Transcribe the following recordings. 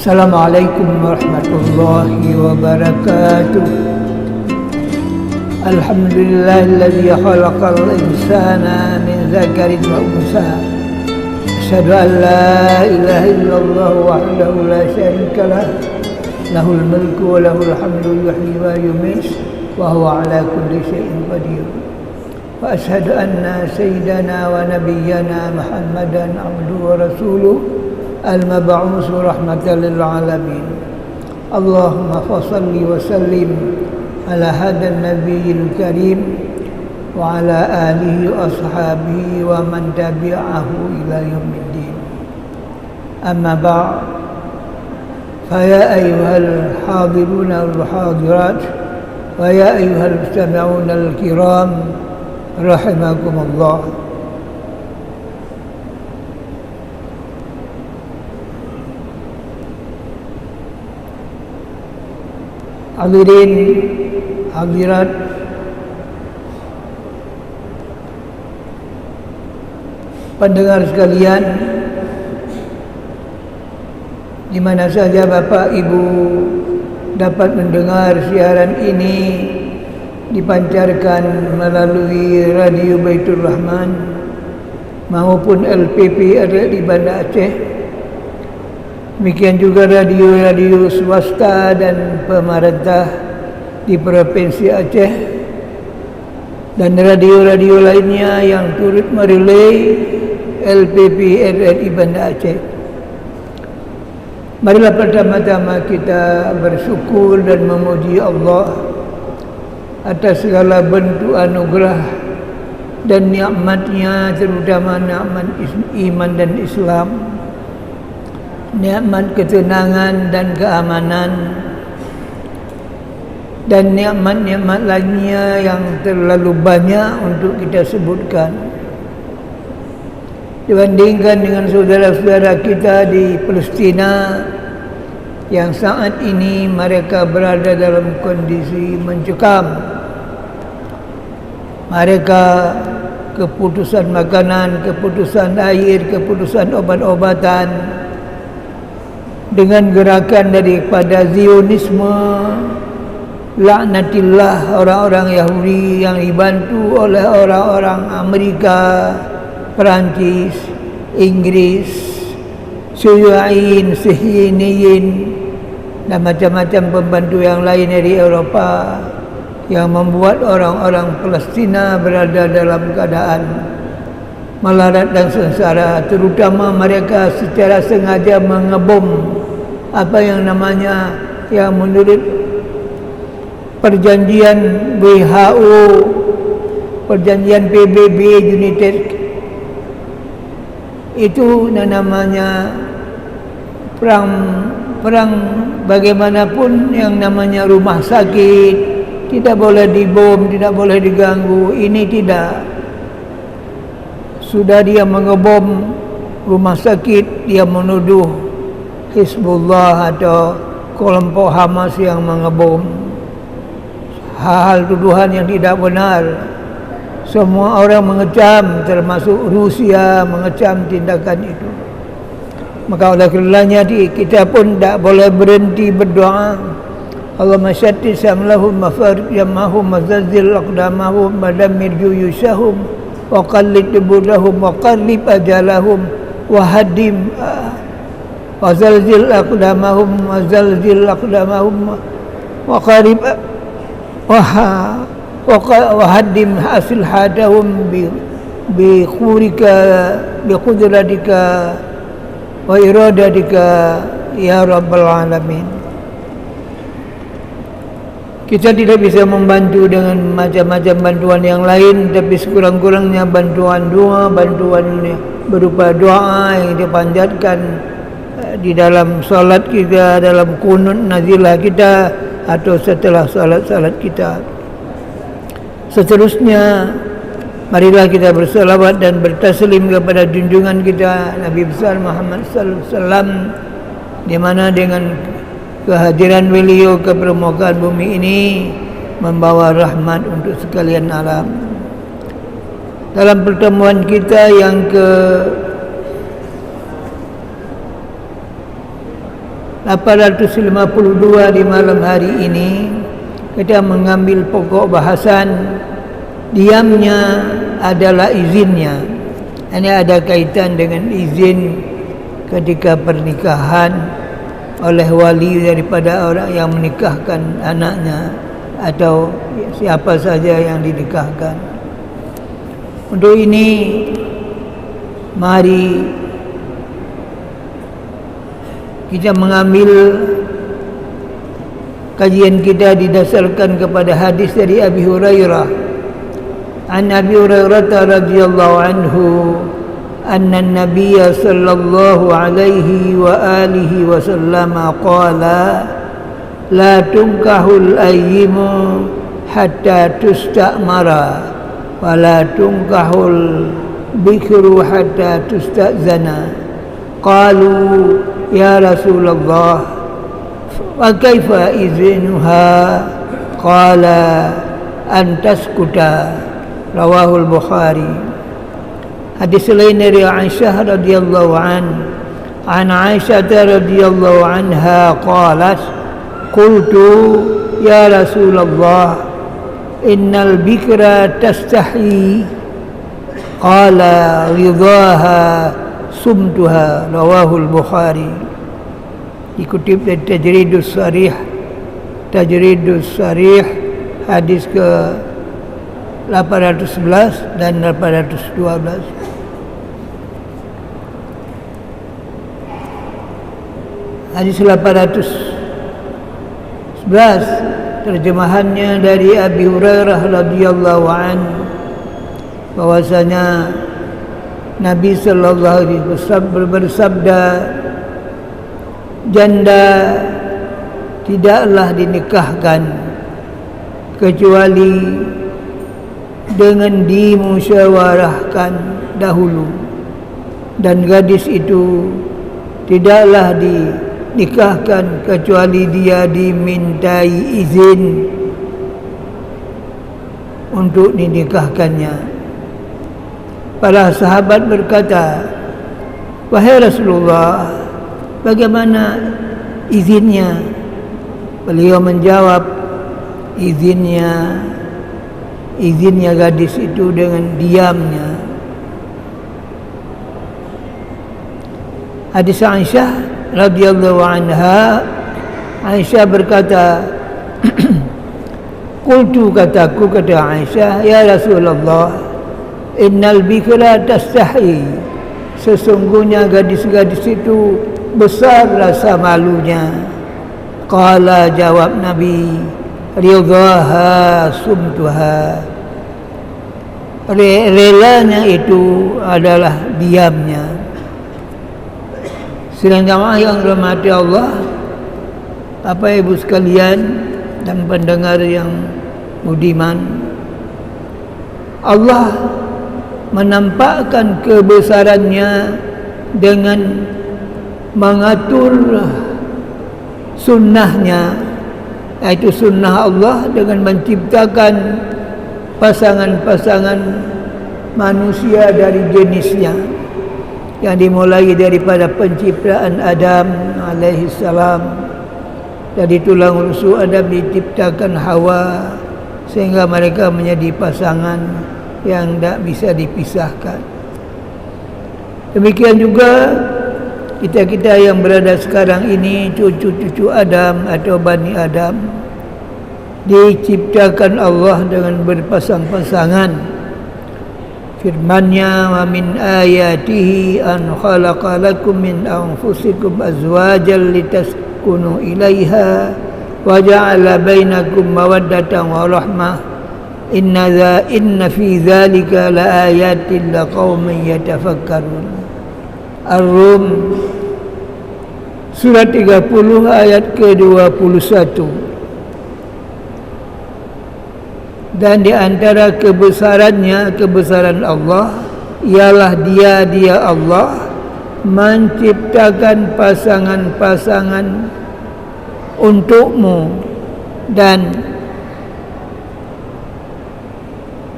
Assalamualaikum warahmatullahi wabarakatuh. Alhamdulillahilladzi khalaqal insana min dzakarin wa unsa. Asyhadu an la ilaha illallah wahdahu la syarika lah. Lahul mulku wa lahul hamdu yuhyi wa yumiit wa huwa ala kulli syai'in qadir. Wa asyhadu anna sayyidana wa nabiyyana Muhammadan abduhu wa rasuluh al-mab'uts rahmatan lil alamin. Allahumma shalli wa sallim ala hadzal nabiyil karim wa ala alihi wa ashabihi wa man tabi'ahu ila yaumiddin. Amma ba'd. Fa ya ayyuhal hadiruna wal hadirat wa ya ayyuhal mustami'una al kiram rahimakumullah. Hadirin hadirat pendengar sekalian, di mana saja Bapak Ibu dapat mendengar siaran ini dipancarkan melalui Radio Baitur Rahman maupun LPP ada di Banda Aceh. Demikian juga radio-radio swasta dan pemerintah di Provinsi Aceh dan radio-radio lainnya yang turut merelay LPP RRI Banda Aceh. Marilah pertama-tama kita bersyukur dan memuji Allah atas segala bentuk anugerah dan nikmat-Nya, terutama nikmat iman dan Islam, nikmat ketenangan dan keamanan, dan nikmat-nikmat lainnya yang terlalu banyak untuk kita sebutkan. Dibandingkan dengan saudara-saudara kita di Palestina yang saat ini mereka berada dalam kondisi mencekam. Mereka keputusan makanan, keputusan air, keputusan obat-obatan, dengan gerakan daripada Zionisme, laknatillah, orang-orang Yahudi yang dibantu oleh orang-orang Amerika, Perancis, Inggris, Syu'ain, Sihyiniyin dan macam-macam pembantu yang lain dari Eropah yang membuat orang-orang Palestina berada dalam keadaan melarat dan sengsara, terutama mereka secara sengaja mengebom apa yang namanya, yang menurut perjanjian WHO, perjanjian PBB United, itu namanya perang bagaimanapun yang namanya rumah sakit tidak boleh dibom, tidak boleh diganggu. Ini tidak. Sudah dia mengebom rumah sakit, dia menuduh Hizbullah atau kelompok Hamas yang mengebom. Hal-hal tuduhan yang tidak benar. Semua orang mengecam, termasuk Rusia mengecam tindakan itu. Maka oleh karenanya kita pun tak boleh berhenti berdoa. Allahumma syattit samlahum mafarid yamahum mazazzil aqdamahum madammir juyushahum wa qallid dubulahum wa qarrib ajalahum wa hadim wa zalzil aqdamahum wa zalzil aqdamahum wa qarrib wa hadim hasil hadahum bi khurika bi qudratika wa iradatika ya rabbal alamin. Kita tidak bisa membantu dengan macam-macam bantuan yang lain, tapi sekurang-kurangnya bantuan doa, bantuan berupa doa yang dipanjatkan di dalam salat kita, dalam kunut nazilah kita, atau setelah salat kita. Seterusnya, marilah kita berselawat dan bertaslim kepada junjungan kita Nabi besar Muhammad sallallahu alaihi wasallam, di mana dengan kehadiran beliau ke permukaan bumi ini membawa rahmat untuk sekalian alam. Dalam pertemuan kita yang 852 di malam hari ini kita mengambil pokok bahasan diamnya adalah izinnya. Ini ada kaitan dengan izin ketika pernikahan oleh wali daripada orang yang menikahkan anaknya atau siapa saja yang dinikahkan. Untuk ini mari kita mengambil kajian kita didasarkan kepada hadis dari Abi Hurairah. An Abi Hurairah radhiyallahu anhu anna an-nabiy sallallahu alaihi wa alihi wasallam qala la tunkahul ayyimu hatta tusta'mara wa la tunkahul bikru hatta tusta'zana. Qalu ya Rasulullah wa kaifa izinuha? Qala an taskuta. Rawahul Bukhari. Hadis lain dari Aisyah radhiyallahu an Aisyah radhiyallahu anha qalat qultu ya Rasulullah innal bikra tastahi qala ridaha sumtuha. Rawahul Bukhari. Dikutip dari Tajridus Sarih hadis ke 811 dan 812. Hadis 811 terjemahannya dari Abi Hurairah radhiyallahu anhu bahwasanya Nabi sallallahu alaihi wasallam bersabda, janda tidaklah dinikahkan kecuali dengan dimusyawarahkan dahulu, dan gadis itu tidaklah dinikahkan kecuali dia dimintai izin untuk dinikahkannya. Para sahabat berkata, wahai Rasulullah, bagaimana izinnya? Beliau menjawab, izinnya gadis itu dengan diamnya. Hadis Aisyah radhiyallahu anha, Aisyah berkata, qultu, kataku, kata Aisyah, ya Rasulullah, innal bikra tastahi, sesungguhnya gadis-gadis itu besar rasa malunya. Qala, jawab Nabi, ridaha sumtuha, relanya itu adalah diamnya. Sedang jamaah yang dirahmati Allah, Bapak Ibu sekalian dan pendengar yang budiman, Allah menampakkan kebesarannya dengan mengatur sunnahnya, yaitu sunnah Allah dengan menciptakan pasangan-pasangan manusia dari jenisnya, yang dimulai daripada penciptaan Adam alaihi salam. Dari tulang rusuk Adam diciptakan Hawa, sehingga mereka menjadi pasangan yang tidak bisa dipisahkan. Demikian juga kita yang berada sekarang ini, cucu-cucu Adam atau Bani Adam, diciptakan Allah dengan berpasang-pasangan. Firman-Nya, wa min ayatihi an khalaqa lakum min anfusikum azwajan litaskunu ilaiha wa ja'ala bainakum mawaddatan wa rahmah inna fi dzalika laayatin liqaumin yatafakkarun. Ar-Rum surat 30 ayat ke-21. Dan di antara kebesaran Allah ialah dia Allah menciptakan pasangan-pasangan untukmu dan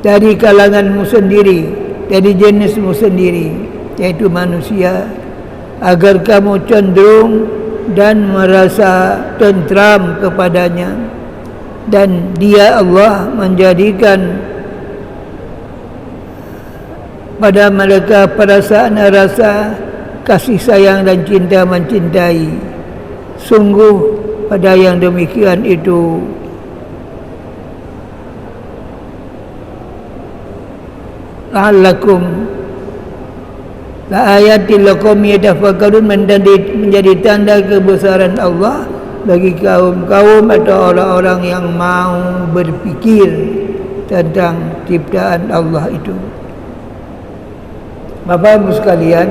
dari kalanganmu sendiri, dari jenismu sendiri, yaitu manusia, agar kamu cenderung dan merasa tentram kepadanya, dan Dia Allah menjadikan pada mereka perasaan rasa kasih sayang dan cinta mencintai. Sungguh pada yang demikian itu la'allakum la ayatil lakum yatafakkarun, menjadi tanda kebesaran Allah bagi kaum-kaum atau orang-orang yang mau berfikir tentang ciptaan Allah itu. Bapak Ibu sekalian,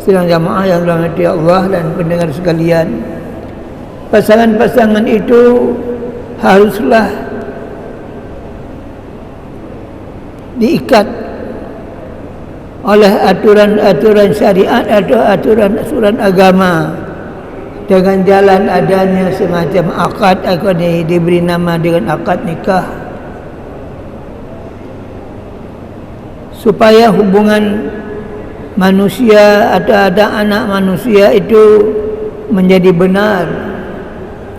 sidang jamaah yang dirahmati Allah dan pendengar sekalian, pasangan-pasangan itu haruslah diikat oleh aturan-aturan syariat atau aturan-aturan agama dengan jalan adanya semacam akad atau diberi nama dengan akad nikah, supaya hubungan manusia atau ada anak manusia itu menjadi benar,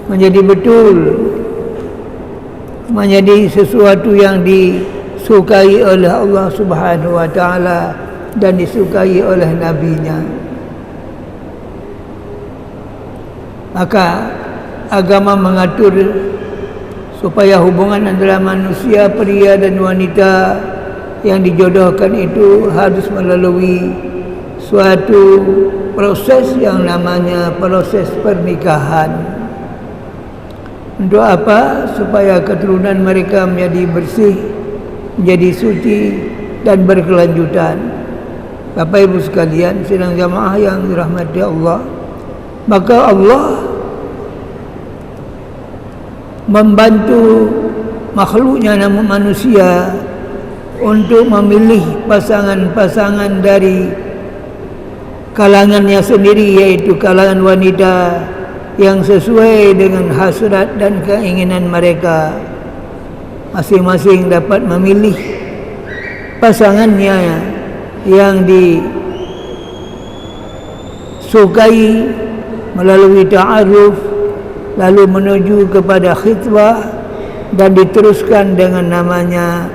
menjadi betul, menjadi sesuatu yang disukai oleh Allah Subhanahu wa taala dan disukai oleh nabinya. Maka agama mengatur supaya hubungan antara manusia, pria dan wanita yang dijodohkan itu harus melalui suatu proses yang namanya proses pernikahan. Untuk apa? Supaya keturunan mereka menjadi bersih, menjadi suci dan berkelanjutan. Bapak Ibu sekalian, sidang jamaah yang dirahmati Allah, maka Allah membantu makhluknya nama manusia untuk memilih pasangan-pasangan dari kalangannya sendiri, yaitu kalangan wanita yang sesuai dengan hasrat dan keinginan mereka. Masing-masing dapat memilih pasangannya yang disukai melalui ta'aruf, lalu menuju kepada khitbah dan diteruskan dengan namanya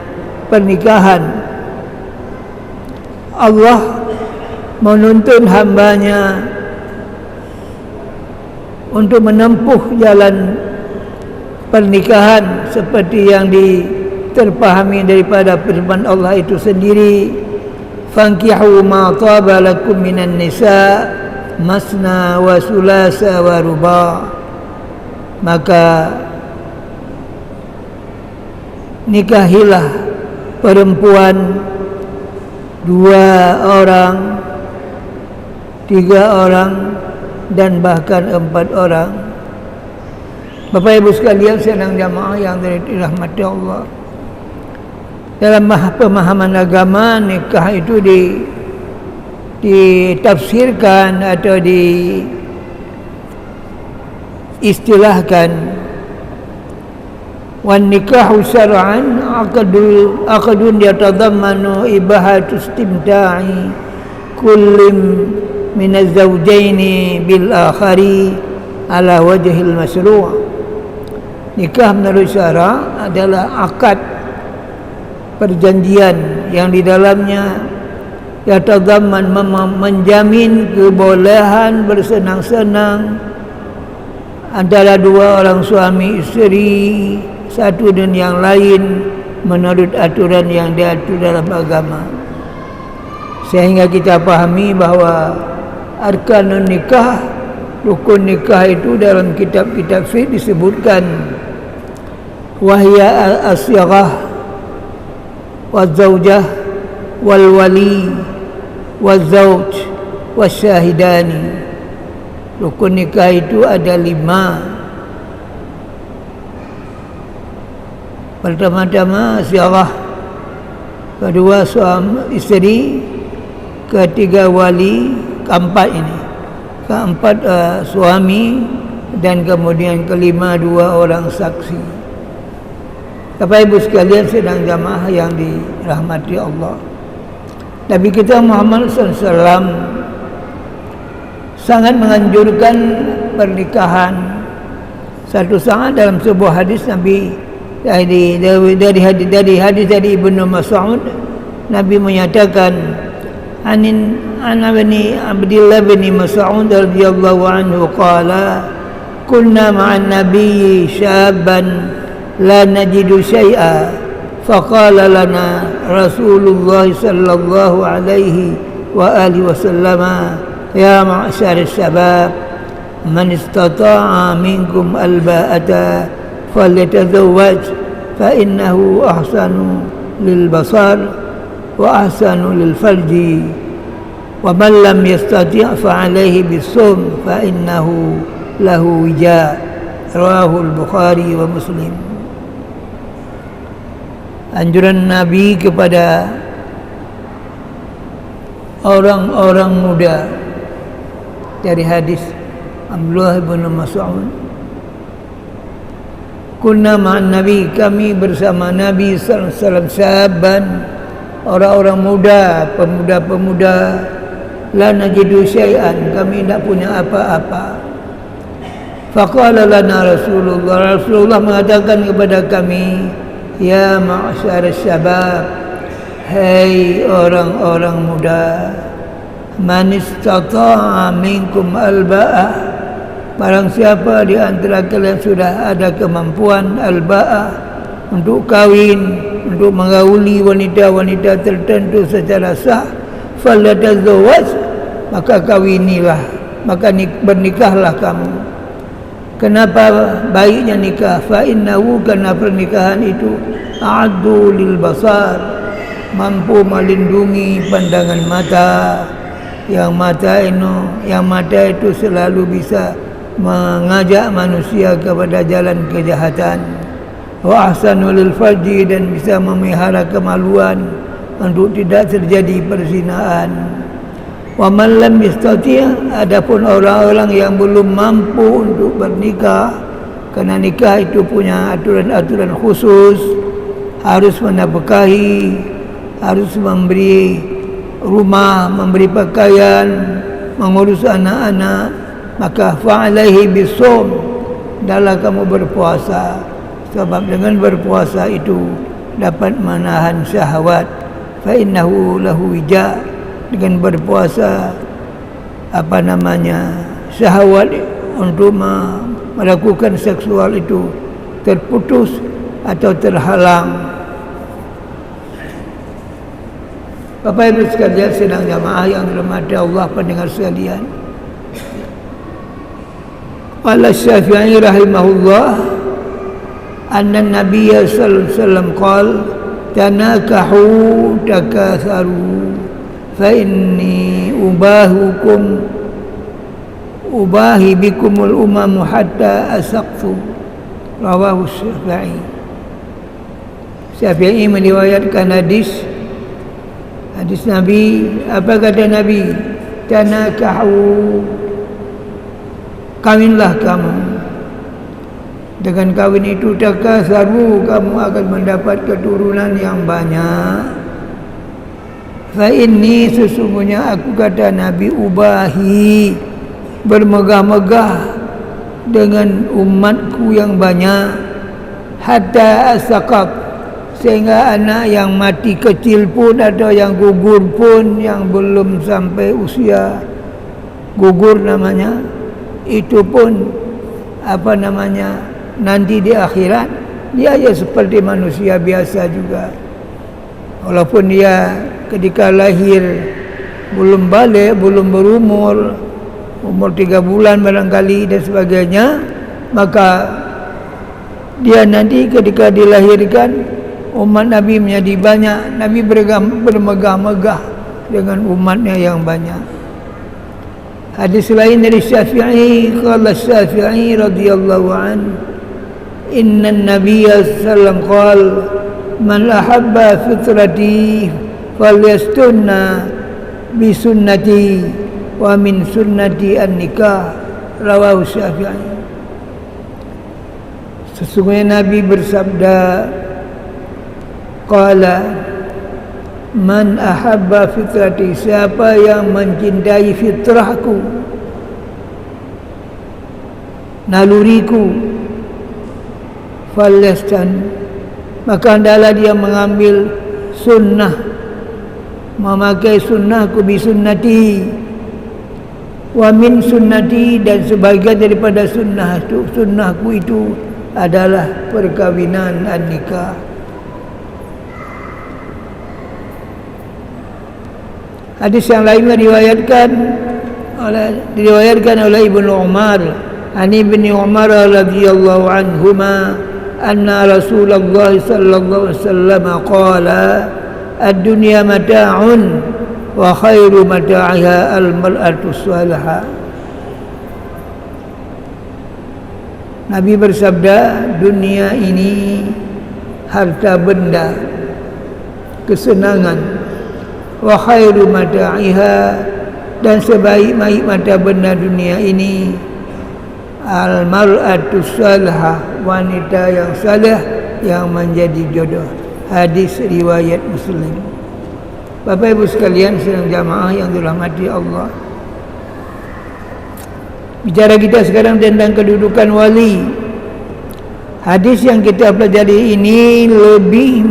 pernikahan. Allah menuntun hambanya untuk menempuh jalan pernikahan seperti yang terpahami daripada firman Allah itu sendiri, fankihu ma taba lakum minan nisa masna wa sulasa wa ruba. Maka nikahilah perempuan 2 orang, 3 orang dan bahkan 4 orang. Bapak Ibu sekalian, sedang jamaah yang dirahmati Allah, dalam pemahaman agama nikah itu ditafsirkan atau diistilahkan, wan nikahu syar'an aqdun yatadammanu ibahatu istimta'i kullim min az-zawjaini bil akhari ala wajhil masyru'. Nikah menurut syara adalah akad perjanjian yang di dalamnya yatadamman menjamin kebolehan bersenang-senang antara 2 orang suami istri satu dan yang lain menurut aturan yang diatur dalam agama. Sehingga kita pahami bahwa arkanun nikah, rukun nikah itu dalam kitab-kitab fiqh disebutkan wahya as-sighah waz-zaujah wal wali waz-zauj wasyahidani. Rukun nikah itu ada 5. Pertama-tama siarah, kedua suami isteri, ketiga wali, keempat suami, dan kemudian kelima 2 orang saksi. Bapak Ibu sekalian sedang jamaah yang dirahmati Allah, Nabi kita Muhammad SAW sangat menganjurkan pernikahan. Satu saat dalam sebuah hadis Nabi dari hadis dari Ibnu Mas'ud, Nabi menyatakan an Abdullah bin Mas'ud radhiyallahu anhu qala kunna ma'an nabiyyi syaban la najidu syai'a faqala lana Rasulullah sallallahu alaihi wa alihi wasallama ya ma'syar syabab man istata'a minkum alba'ata falyatazawwaj fa innahu ahsanu lil basar wa ahsanu lil farji wa man lam yastati' fa alayhi bis-sawm fa innahu lahu wija. Rawahu al-Bukhari wa Muslim. Anjuran Nabi kepada orang-orang muda dari hadis Abdullah bin Mas'ud, kunna ma'an Nabi, kami bersama Nabi sallallahu alaihi wasallam, syaban, orang-orang muda, pemuda-pemuda, la najidu syai'an, kami tidak punya apa-apa. Faqala lana Rasulullah mengatakan kepada kami, ya ma'syar syabab, hai orang-orang muda, man istata'a minkum alba'ah, barang siapa di antara kalian sudah ada kemampuan alba'ah untuk kawin, untuk menggauli wanita-wanita tertentu secara sah, falyatazawwaj, maka kawinilah, maka bernikahlah kamu. Kenapa baiknya nikah? Fa innahu, karena pernikahan itu a'addu lil basar, mampu melindungi pandangan mata. Yang mata itu selalu bisa mengajak manusia kepada jalan kejahatan. Wa ahsanu lil farji, dan bisa memelihara kemaluan untuk tidak terjadi perzinaan. Wa man lam yastati', adapun orang-orang yang belum mampu untuk bernikah, karena nikah itu punya aturan-aturan khusus, harus menafkahi, harus memberi rumah, memberi pakaian, mengurus anak-anak, maka fa'alaihi bisawm, hendaklah kamu berpuasa, sebab dengan berpuasa itu dapat menahan syahwat. Fa innahu lahu wija, dengan berpuasa syahwat untuk melakukan seksual itu terputus atau terhalang. Bapak Ibu sekalian, sedang jamaah yang dirahmati Allah, pendengar sekalian, qala Syafi'i rahimahullah, anna Nabiy sallallahu alaihi wasallam qala tanakahu takatharu fa inni ubahi bikumul umam hatta asaqtu. Rawahu Syafi'i. Syafi'i meriwayatkan hadis Nabi. Apa kata Nabi? Tanakahu, kawinlah kamu. Dengan kawin itu takasaru, kamu akan mendapat keturunan yang banyak. Fa inni, sesungguhnya aku, kata Nabi, ubahi, bermegah-megah dengan umatku yang banyak, hatta asaqat, sehingga anak yang mati kecil pun atau yang gugur pun, yang belum sampai usia gugur namanya, itu pun nanti di akhirat dia ya seperti manusia biasa juga. Walaupun dia ketika lahir belum balik, belum berumur, umur 3 bulan barangkali dan sebagainya, maka dia nanti ketika dilahirkan, umat Nabi menjadi banyak. Nabi bermegah-megah dengan umatnya yang banyak. Hadis lain dari Syafi'i, qala Syafi'i radhiyallahu an, inna Nabiyya sallallahu alaihi wasallam qala man ahabba fitrati falyastunna bi sunnati wa min sunnati an-nikah. Rawahu Syafi'i. Sesungguhnya Nabi bersabda, qala man ahabba fitrati, siapa yang mencintai fitrahku, naluriku, falyastan, maka hendaklah dia mengambil sunnah, memakai sunnahku bi sunnati, wa min sunnati, dan sebagian daripada sunnahku itu adalah perkawinan dan nikah. Hadis yang lain diriwayatkan oleh Ibnu Umar, an Ibnu Umar radhiyallahu anhuma anna Rasulullah sallallahu alaihi wasallam qala ad-dunya mata'un wa khairu mata'iha al-mar'atu salihah. Nabi bersabda, dunia ini harta benda, kesenangan, wa khairu mata'iha, dan sebaik-baik mata benda dunia ini al-mar'atu salihah, wanita yang salih yang menjadi jodoh. Hadis riwayat Muslim. Bapak Ibu sekalian sedang jamaah yang dirahmati Allah, bicara kita sekarang tentang kedudukan wali. Hadis yang kita pelajari ini lebih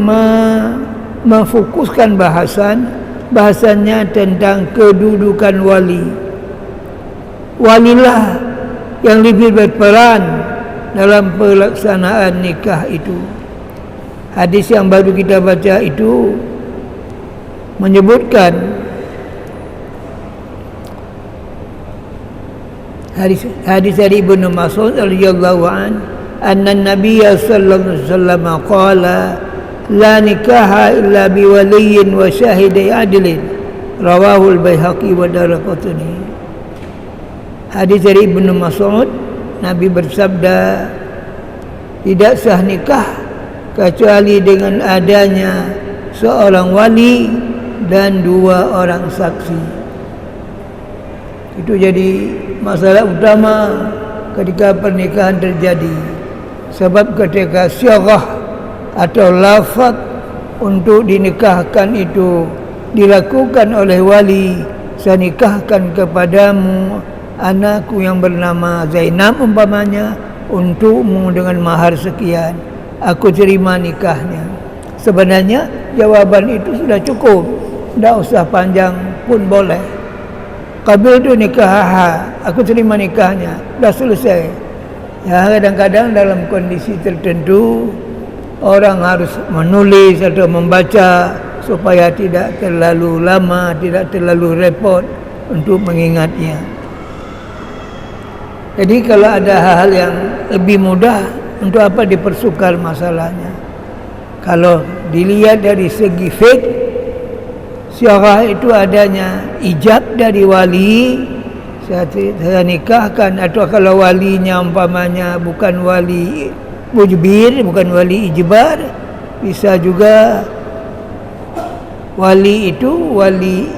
memfokuskan bahasanya tentang kedudukan wali. Walilah yang lebih berperan dalam pelaksanaan nikah itu. Hadis yang baru kita baca itu menyebutkan hadis dari Ibnu Mas'ud radhiyallahu an, anna Nabiy sallallahu alaihi wasallam qala la nikaha illa bi waliyyin wa shahidai adlin, rawahu al-Baihaqi wa Daraqutni. Hadis dari Ibnu Mas'ud, Nabi bersabda, tidak sah nikah kecuali dengan adanya seorang wali dan 2 orang saksi. Itu jadi masalah utama ketika pernikahan terjadi. Sebab ketika syarah atau lafaz untuk dinikahkan itu dilakukan oleh wali, saya nikahkan kepadamu anakku yang bernama Zainab umpamanya, untukmu dengan mahar sekian, aku terima nikahnya. Sebenarnya jawaban itu sudah cukup, tidak usah panjang pun boleh. Qabiltu nikah, aku terima nikahnya, dah selesai. Ya, kadang-kadang dalam kondisi tertentu orang harus menulis atau membaca supaya tidak terlalu lama, tidak terlalu repot untuk mengingatnya. Jadi kalau ada hal-hal yang lebih mudah, untuk apa dipersukar masalahnya? Kalau dilihat dari segi fiqh, syarah itu adanya ijab dari wali, saya nikahkan, atau kalau walinya umpamanya bukan wali mujbir, bukan wali ijbar, bisa juga wali itu wali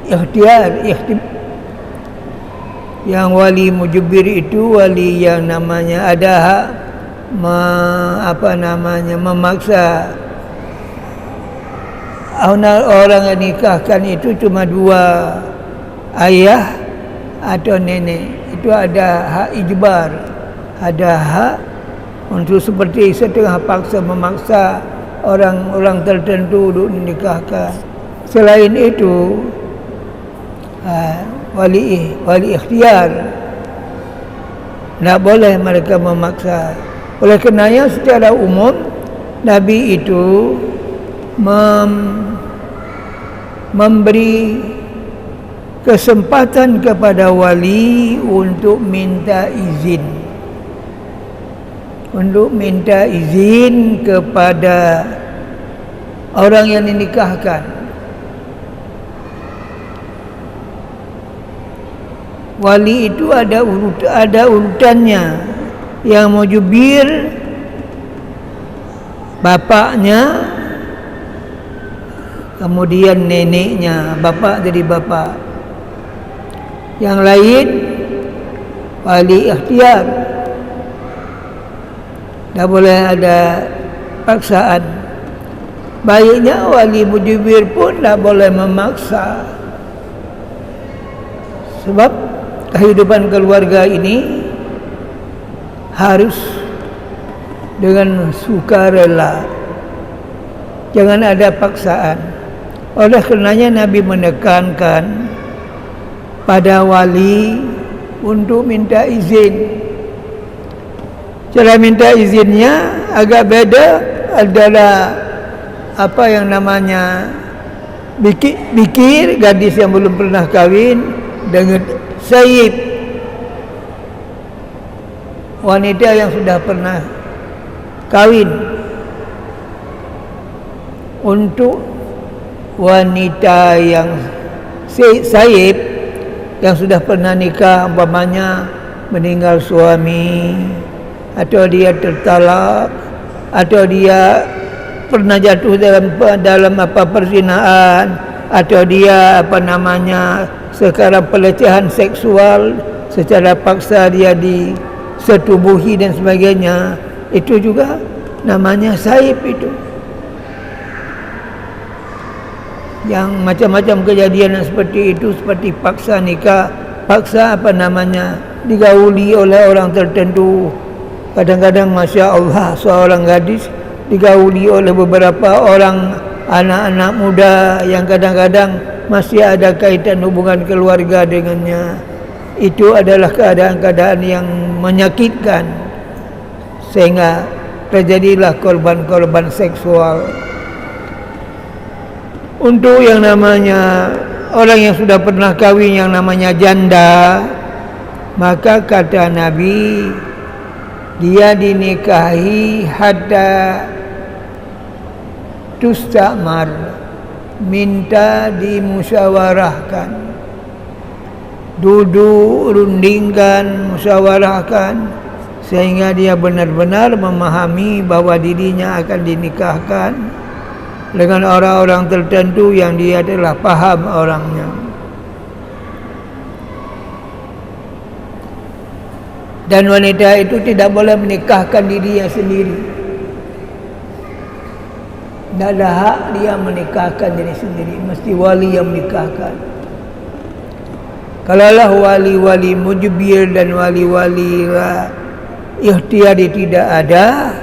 ikhtiar. Yang wali mujbir itu wali yang namanya ada hak memaksa. Orang yang nikahkan itu cuma 2, ayah atau nenek, itu ada hak ijbar, ada hak untuk seperti setengah paksa memaksa orang-orang tertentu untuk dinikahkan. Selain itu wali ikhtiar, tidak boleh mereka memaksa. Oleh karenanya secara umum Nabi itu memberi kesempatan kepada wali untuk minta izin kepada orang yang dinikahkan. Wali itu ada urutannya. Yang mujbir bapaknya, kemudian neneknya, bapak jadi bapak. Yang lain wali ikhtiar, tidak boleh ada paksaan. Baiknya wali mujbir pun tidak boleh memaksa. Sebab kehidupan keluarga ini harus dengan sukarela, jangan ada paksaan. Oleh karenanya Nabi menekankan pada wali untuk minta izin. Cara minta izinnya agak beda, adalah apa yang namanya bikir, gadis yang belum pernah kahwin, dengan sayyib, wanita yang sudah pernah kahwin. Untuk wanita yang sayyib, yang sudah pernah nikah, umpamanya meninggal suami, atau dia tertalak, atau dia pernah jatuh dalam perzinahan, atau dia sekarang pelecehan seksual secara paksa, dia disetubuhi dan sebagainya, itu juga namanya saib. Itu yang macam-macam kejadian seperti itu, seperti paksa nikah, paksa digauli oleh orang tertentu. Kadang-kadang Masya Allah, seorang gadis digauli oleh beberapa orang anak-anak muda yang kadang-kadang masih ada kaitan hubungan keluarga dengannya. Itu adalah keadaan-keadaan yang menyakitkan, sehingga terjadilah korban-korban seksual. Untuk yang namanya orang yang sudah pernah kawin, yang namanya janda, maka kata Nabi, dia dinikahi hatta tustamar, minta dimusyawarahkan, duduk, rundingkan, musyawarahkan, sehingga dia benar-benar memahami bahwa dirinya akan dinikahkan dengan orang-orang tertentu yang dia telah paham orangnya. Dan wanita itu tidak boleh menikahkan dirinya sendiri. Tidak ada hak dia menikahkan diri sendiri, mesti wali yang menikahkan. Kalaulah wali-wali mujbir dan wali-wali ikhtiyari tidak ada,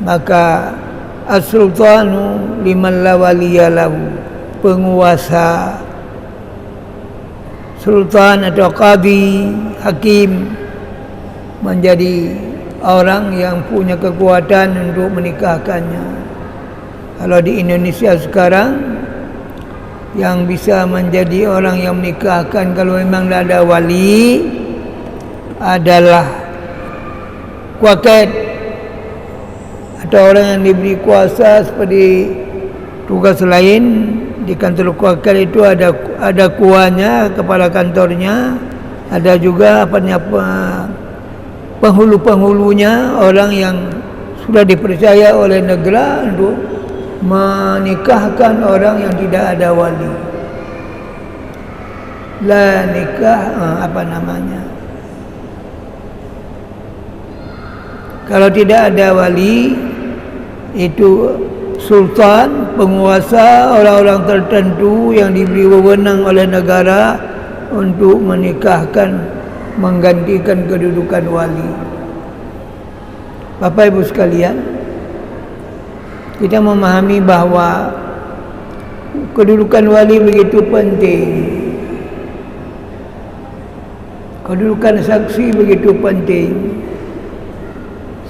maka as-sultanu liman la waliyalahu, penguasa, sultan atau qadi, hakim, menjadi orang yang punya kekuatan untuk menikahkannya. Kalau di Indonesia sekarang, yang bisa menjadi orang yang menikahkan kalau memang tidak ada wali adalah kuaket, atau orang yang diberi kuasa seperti tugas lain di kantor kuaket. Itu ada kuanya, kepala kantornya, ada juga penghulu-penghulunya, orang yang sudah dipercaya oleh negara untuk menikahkan orang yang tidak ada wali. La nikah, kalau tidak ada wali, itu sultan, penguasa, orang-orang tertentu yang diberi wewenang oleh negara untuk menikahkan, menggantikan kedudukan wali. Bapak Ibu sekalian, kita memahami bahwa kedudukan wali begitu penting. Kedudukan saksi begitu penting.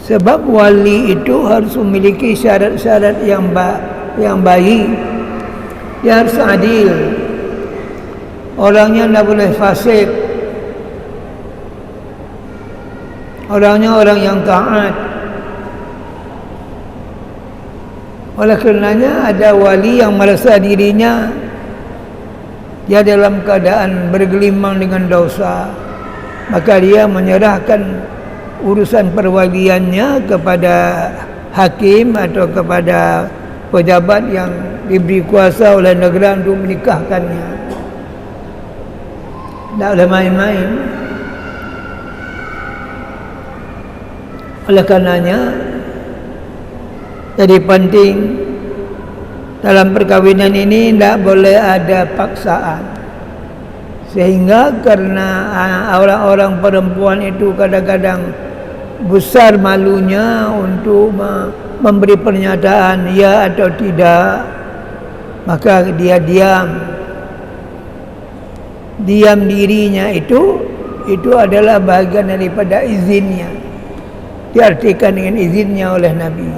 Sebab wali itu harus memiliki syarat-syarat yang baik. Dia harus adil. Orangnya tidak boleh fasik. Orangnya orang yang taat. Oleh karenanya ada wali yang merasa dirinya dia dalam keadaan bergelimang dengan dosa, maka dia menyerahkan urusan perwaliannya kepada hakim atau kepada pejabat yang diberi kuasa oleh negara untuk menikahkannya. Tidak boleh main-main. Oleh karenanya jadi penting dalam perkawinan ini tidak boleh ada paksaan. Sehingga karena orang-orang perempuan itu kadang-kadang besar malunya untuk memberi pernyataan ya atau tidak, maka dia diam dirinya itu adalah bahagian daripada izinnya, diartikan dengan izinnya oleh Nabi.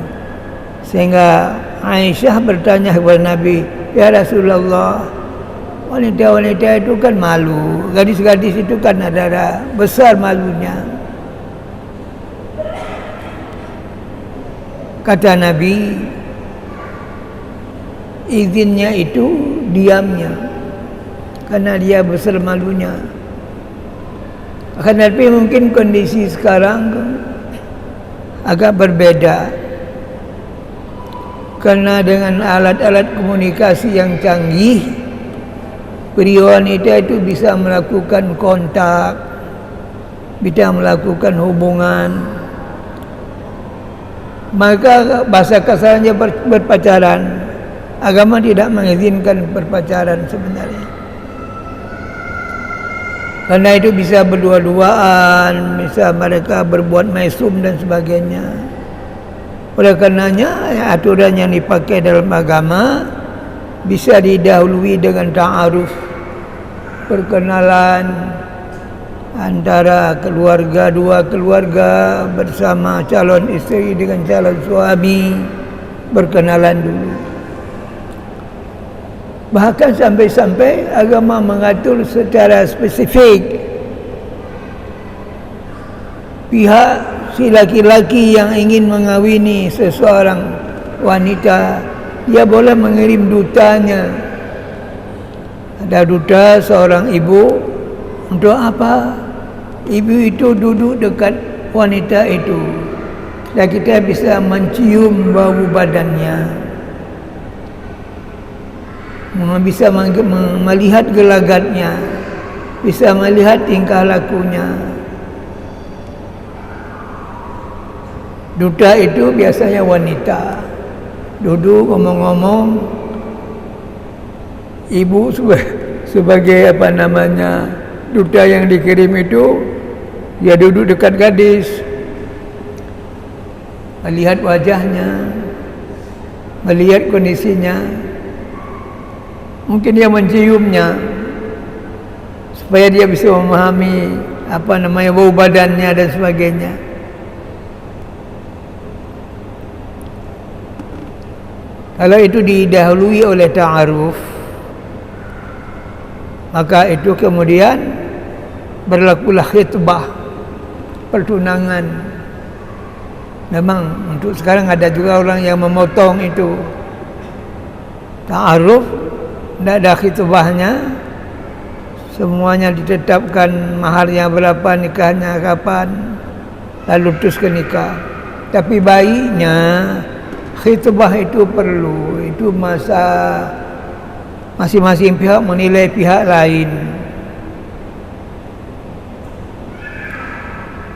Sehingga Aisyah bertanya kepada Nabi, ya Rasulullah, wanita-wanita itu kan malu, gadis-gadis itu kan ada besar malunya. Kata Nabi, izinnya itu diamnya, karena dia besar malunya. Akan tetapi mungkin kondisi sekarang agak berbeda, karena dengan alat-alat komunikasi yang canggih, pria wanita itu bisa melakukan kontak, bisa melakukan hubungan. Maka bahasa kasarnya berpacaran. Agama tidak mengizinkan berpacaran sebenarnya. Karena itu bisa berdua-duaan, bisa mereka berbuat mesum dan sebagainya. Oleh karenanya aturan yang dipakai dalam agama bisa didahului dengan ta'aruf, perkenalan antara dua keluarga bersama calon istri dengan calon suami, berkenalan dulu. Bahkan sampai-sampai agama mengatur secara spesifik pihak si laki-laki yang ingin mengawini seseorang wanita, dia boleh mengirim dutanya. Ada duta seorang ibu, untuk apa? Ibu itu duduk dekat wanita itu dan kita bisa mencium bau badannya, bisa melihat gelagatnya, bisa melihat tingkah lakunya. Duta itu biasanya wanita, duduk ngomong-ngomong. Ibu sebagai duta yang dikirim itu, dia duduk dekat gadis, melihat wajahnya, melihat kondisinya. Mungkin dia menciumnya supaya dia bisa memahami bau badannya dan sebagainya. Kalau itu didahului oleh ta'aruf, maka itu kemudian berlakulah khitbah, pertunangan. Memang untuk sekarang ada juga orang yang memotong itu ta'aruf, tidak ada khitbahnya, semuanya ditetapkan maharnya berapa, nikahnya kapan, lalu terus ke nikah. Tapi baiknya khitbah itu perlu, itu masa masing-masing pihak menilai pihak lain.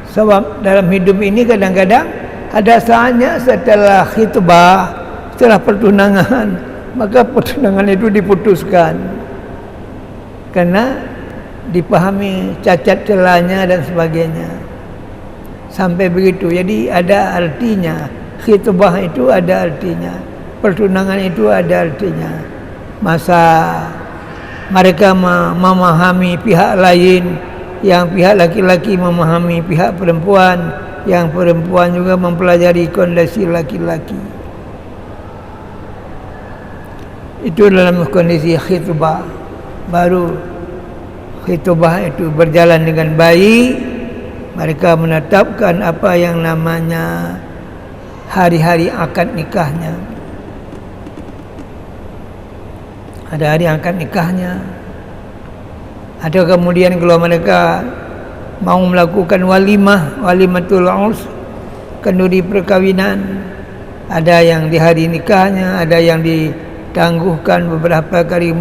Sebab dalam hidup ini kadang-kadang ada saatnya setelah khitbah, setelah pertunangan, maka pertunangan itu diputuskan karena dipahami cacat celahnya dan sebagainya. Sampai begitu. Jadi ada artinya. Khitbah itu ada artinya, pertunangan itu ada artinya. Masa mereka memahami pihak lain, yang pihak laki-laki memahami pihak perempuan, yang perempuan juga mempelajari kondisi laki-laki. Itu dalam kondisi khitbah. Baru khitbah itu berjalan dengan baik, mereka menetapkan apa yang namanya hari-hari akad nikahnya. Ada hari akad nikahnya. Atau kemudian kalau mereka mau melakukan walimatul urs, kenduri perkawinan, ada yang di hari nikahnya, ada yang ditangguhkan beberapa kali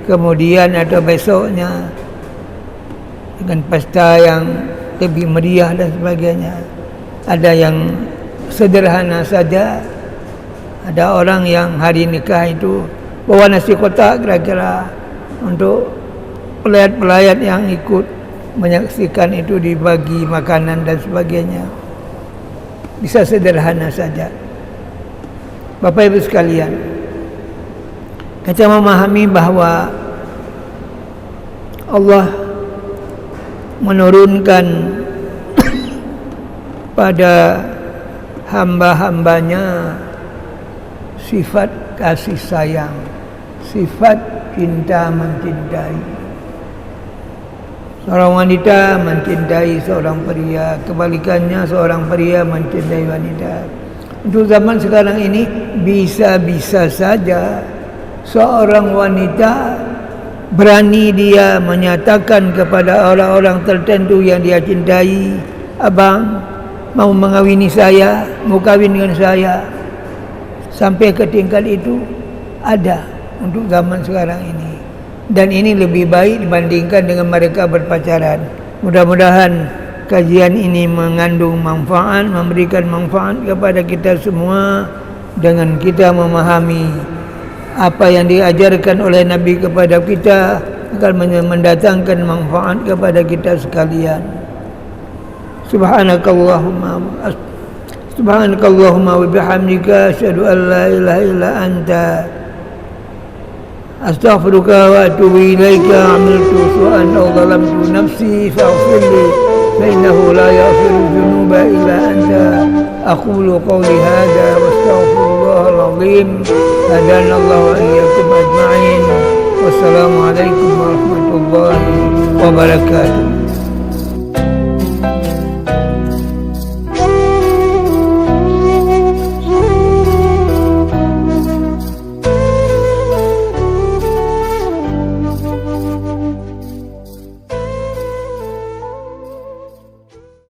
kemudian atau besoknya dengan pesta yang lebih meriah dan sebagainya. Ada yang sederhana saja. Ada orang yang hari nikah itu bawa nasi kotak kira-kira untuk pelayat-pelayat yang ikut menyaksikan itu dibagi makanan dan sebagainya. Bisa sederhana saja. Bapak Ibu sekalian, kita memahami bahwa Allah menurunkan pada hamba-hambanya sifat kasih sayang, sifat cinta mencintai. Seorang wanita mencintai seorang pria, kebalikannya seorang pria mencintai wanita. Untuk zaman sekarang ini bisa-bisa saja seorang wanita berani dia menyatakan kepada orang-orang tertentu yang dia cintai, abang mau mengawini saya, mau kawin dengan saya. Sampai ke tingkat itu ada untuk zaman sekarang ini. Dan ini lebih baik dibandingkan dengan mereka berpacaran. Mudah-mudahan kajian ini mengandung manfaat, memberikan manfaat kepada kita semua dengan kita memahami apa yang diajarkan oleh Nabi kepada kita akan mendatangkan manfaat kepada kita sekalian. Subhanakallahumma wa bihamdika asyhadu an la ilaha illa anta astaghfiruka wa atubu ilaika. Amiltu su'an aw zalamtu nafsi faghfir li fa innahu la yaghfiru dhunuba illa anta. Aqulu qawli hadha wa astaghfirullahal azim. Hadana Allah wa iyyakum ajma'in. Wassalamu alaikum warahmatullahi wabarakatuh.